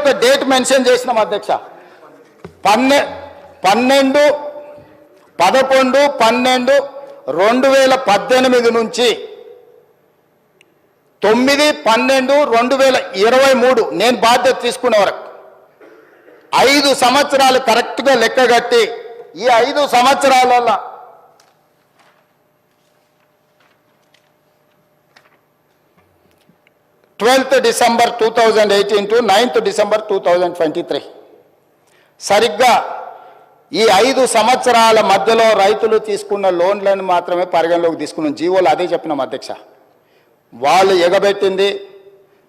ఒక date mention చేసినాం అధ్యక్ష. 11/12/2018 నుంచి 9/12/2023 నేను బాధ్యత తీసుకునే వరకు 5 సంవత్సరాలు కరెక్ట్గా లెక్కగట్టి ఈ 5 సంవత్సరాలలో 12th December 2018 to 9th December 2023 సరిగ్గా ఈ 5 సంవత్సరాల మధ్యలో రైతులు తీసుకున్న లోన్లను మాత్రమే పరిగణలోకి తీసుకున్నాం. జీవోలు అదే చెప్పినాం అధ్యక్ష. వాళ్ళు ఎగబెట్టింది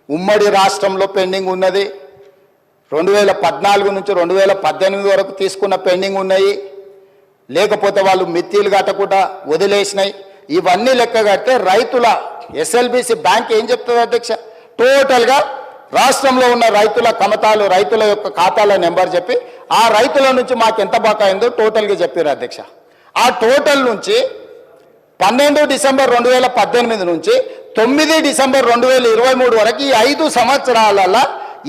ఉమ్మడి రాష్ట్రంలో పెండింగ్ ఉన్నది, 2014 నుంచి 2018 వరకు తీసుకున్న పెండింగ్ ఉన్నాయి, లేకపోతే వాళ్ళు మిత్తిలు కట్టకుండా వదిలేసినాయి. ఇవన్నీ లెక్క కడితే రైతుల ఎస్ఎల్బిసి బ్యాంక్ ఏం చెప్తుంది అధ్యక్ష? టోటల్గా రాష్ట్రంలో ఉన్న రైతుల కమతాలు, రైతుల యొక్క ఖాతాల నెంబర్ చెప్పి ఆ రైతుల నుంచి మాకు ఎంత బకాయిందో టోటల్గా చెప్పారు అధ్యక్ష. ఆ టోటల్ నుంచి 12 డిసెంబర్ 2018 నుంచి 9 డిసెంబర్ 2023 వరకు ఈ 5 సంవత్సరాలలో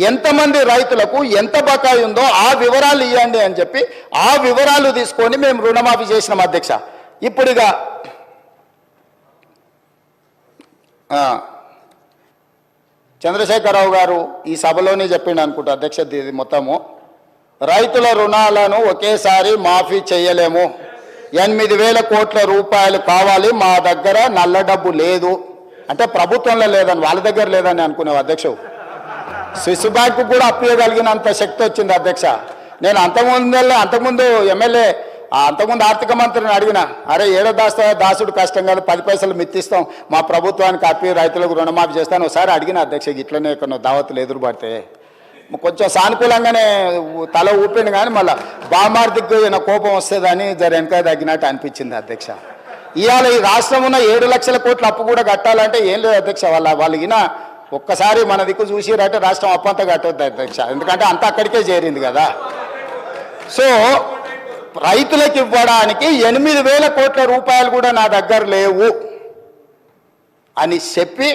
ఎంతమంది రైతులకు ఎంత బకాయి ఉందో ఆ వివరాలు ఇవ్వండి అని చెప్పి ఆ వివరాలు తీసుకొని మేము రుణమాఫీ చేసినాం అధ్యక్ష. ఇప్పుడుగా చంద్రశేఖరరావు గారు ఈ సభలోనే చెప్పిండు అనుకుంటా అధ్యక్ష, ఇది మొత్తము రైతుల రుణాలను ఒకేసారి మాఫీ చేయలేము, 8,000 కోట్ల రూపాయలు కావాలి, మా దగ్గర నల్ల డబ్బు లేదు అంటే ప్రభుత్వంలో లేదని వాళ్ళ దగ్గర లేదని అనుకునేవి అధ్యక్ష. స్విస్ బ్యాంకు కూడా అప్పగలిగినంత శక్తి వచ్చింది అధ్యక్ష. నేను అంతకుముందు ఎమ్మెల్యే అంతకుముందు ఆర్థిక మంత్రిని అడిగిన, అరే ఏడో దాసుడు కష్టం కాదు, 10 పైసలు మిత్తిస్తాం, మా ప్రభుత్వానికి అప్పి రైతులకు రుణమాఫీ చేస్తాను ఒకసారి అడిగిన అధ్యక్ష. ఇట్లనే కొన్ని దావతులు ఎదురుపడితే కొంచెం సానుకూలంగానే తల ఊపిండు, కానీ మళ్ళీ బామార్దికి నా కోపం వస్తుందని జర వెనక తగ్గినట్టు అనిపించింది అధ్యక్ష. ఇవాళ ఈ రాష్ట్రం ఉన్న 7 లక్షల కోట్ల అప్పు కూడా కట్టాలంటే ఏం లేదు అధ్యక్ష. వాళ్ళకిన ఒక్కసారి మన దిక్కు చూసిరంటే రాష్ట్రం అప్పు అంతా కట్టొద్దు అధ్యక్ష, ఎందుకంటే అంతా అక్కడికే చేరింది కదా. సో రైతులకు ఇవ్వడానికి 8,000 కోట్ల రూపాయలు కూడా నా దగ్గర లేవు అని చెప్పి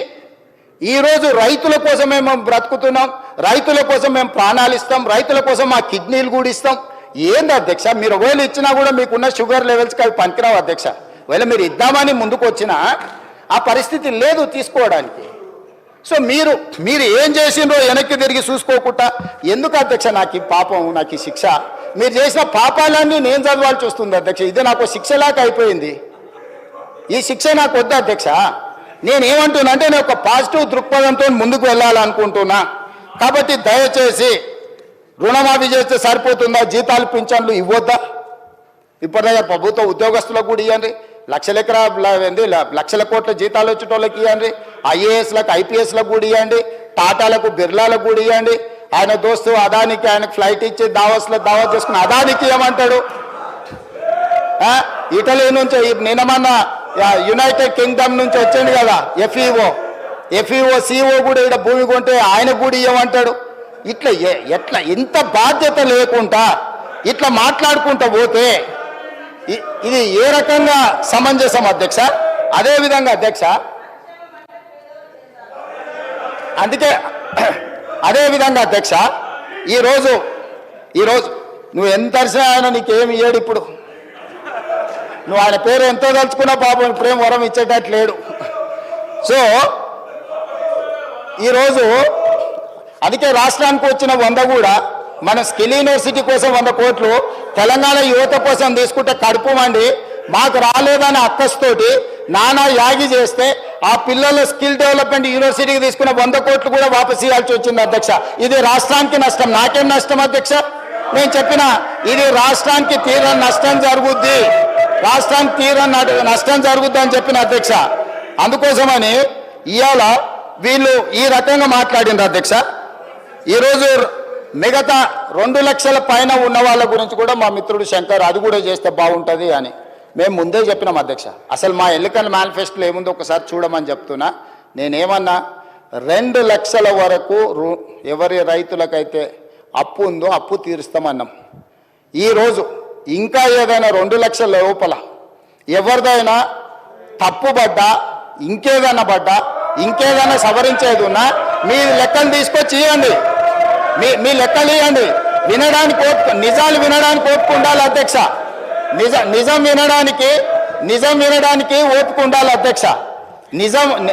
ఈరోజు రైతుల కోసమే మేము బ్రతుకుతున్నాం, రైతుల కోసం మేము ప్రాణాలు ఇస్తాం, రైతుల కోసం మా కిడ్నీలు కూడా ఇస్తాం. ఏంది అధ్యక్ష, మీరు ఒకవేళ ఇచ్చినా కూడా మీకున్న షుగర్ లెవెల్స్కి అవి పనికిరావు అధ్యక్ష. ఒకవేళ మీరు ఇద్దామని ముందుకు వచ్చినా ఆ పరిస్థితి లేదు తీసుకోవడానికి. సో మీరు ఏం చేసిండ్రో వెనక్కి తిరిగి చూసుకోకుండా ఎందుకు అధ్యక్ష నాకు ఈ పాపం, నాకు ఈ శిక్ష? మీరు చేసిన పాపాలన్నీ నేను చదవాల్సి వస్తుంది అధ్యక్ష. ఇది నాకు శిక్షలాగా అయిపోయింది. ఈ శిక్ష నాకు వద్దు అధ్యక్ష. నేనేమంటున్నా అంటే నేను ఒక పాజిటివ్ దృక్పథంతో ముందుకు వెళ్ళాలనుకుంటున్నా. కాబట్టి దయచేసి రుణమాఫీ చేస్తే సరిపోతుందా? జీతాలు పింఛన్లు ఇవ్వద్దా? ఇప్పటిదాకా ప్రభుత్వ ఉద్యోగస్తులకు కూడా ఇవ్వండి, లక్షల కోట్ల జీతాలు వచ్చేటోళ్ళకి ఇవ్వండి, ఐఏఎస్లకు ఐపీఎస్లకు కూడా ఇవ్వండి, టాటాలకు బిర్లాలకు కూడా ఇవ్వండి. ఆయన దోస్తు అదానికి ఆయనకు ఫ్లైట్ ఇచ్చి దావత్ చేసుకుని అదానికి ఇవ్వమంటాడు. ఇటలీ నుంచి నిన్నమన్న యునైటెడ్ కింగ్డమ్ నుంచి వచ్చింది కదా ఎఫ్ఈఓ సిఓ కూడా ఇక్కడ భూమి కొంటే ఆయన కూడా ఇవ్వమంటాడు. ఎట్లా ఇంత బాధ్యత లేకుండా ఇట్లా మాట్లాడుకుంటూ పోతే ఇది ఏ రకంగా సమంజసం అధ్యక్ష? అదేవిధంగా అధ్యక్ష, అందుకే అదేవిధంగా అధ్యక్ష ఈరోజు నువ్వు ఎంత అరిసినా ఆయన నీకేమి ఇయ్యాడు. ఇప్పుడు నువ్వు ఆయన పేరు ఎంతో తలుచుకున్నా పాపం ఇప్పుడేం వరం ఇచ్చేటట్టు లేడు. సో ఈరోజు అందుకే రాష్ట్రానికి వచ్చిన 100 కూడా మన స్కిల్ యూనివర్సిటీ కోసం 100 కోట్లు, తెలంగాణ యువత కోసం తీసుకుంటే కడుపు మండి మాకు రాలేదని అక్కస్తోటి నానా యాగి చేస్తే ఆ పిల్లల స్కిల్ డెవలప్మెంట్ యూనివర్సిటీకి తీసుకున్న 100 కోట్లు కూడా వాపసు ఇవ్వాల్సి వచ్చింది అధ్యక్ష. ఇది రాష్ట్రానికి నష్టం. నాకేం నష్టం అధ్యక్ష? నేను చెప్పిన ఇది రాష్ట్రానికి తీరని నష్టం జరుగుద్ది, రాష్ట్రానికి తీరని నష్టం జరుగుద్ది అని చెప్పిన అధ్యక్ష. అందుకోసమని ఇవాళ వీళ్ళు ఈ రకంగా మాట్లాడిండ్రు అధ్యక్ష. ఈరోజు మిగతా 2 లక్షల పైన ఉన్న వాళ్ళ గురించి కూడా మా మిత్రుడు శంకర్ అది కూడా చేస్తే బాగుంటుంది అని మేము ముందే చెప్పినాం అధ్యక్ష. అసలు మా ఎన్నికల మేనిఫెస్టోలో ఏముందో ఒకసారి చూడమని చెప్తున్నా. నేనేమన్నా 2 లక్షల వరకు ఎవరి రైతులకైతే అప్పు ఉందో అప్పు తీరుస్తామన్నాం. ఈరోజు ఇంకా ఏదైనా 2 లక్షల లోపల ఎవరిదైనా తప్పుబడ్డా ఇంకేదైనా సవరించేది ఉన్నా మీ లెక్కలు తీసుకొచ్చి ఇవ్వండి. మీ లెక్కలు ఇవ్వండి. వినడానికి నిజాలు వినడానికి ఓపిక ఉండాలి అధ్యక్ష. నిజం వినడానికి ఓపిక ఉండాలి అధ్యక్ష. నిజం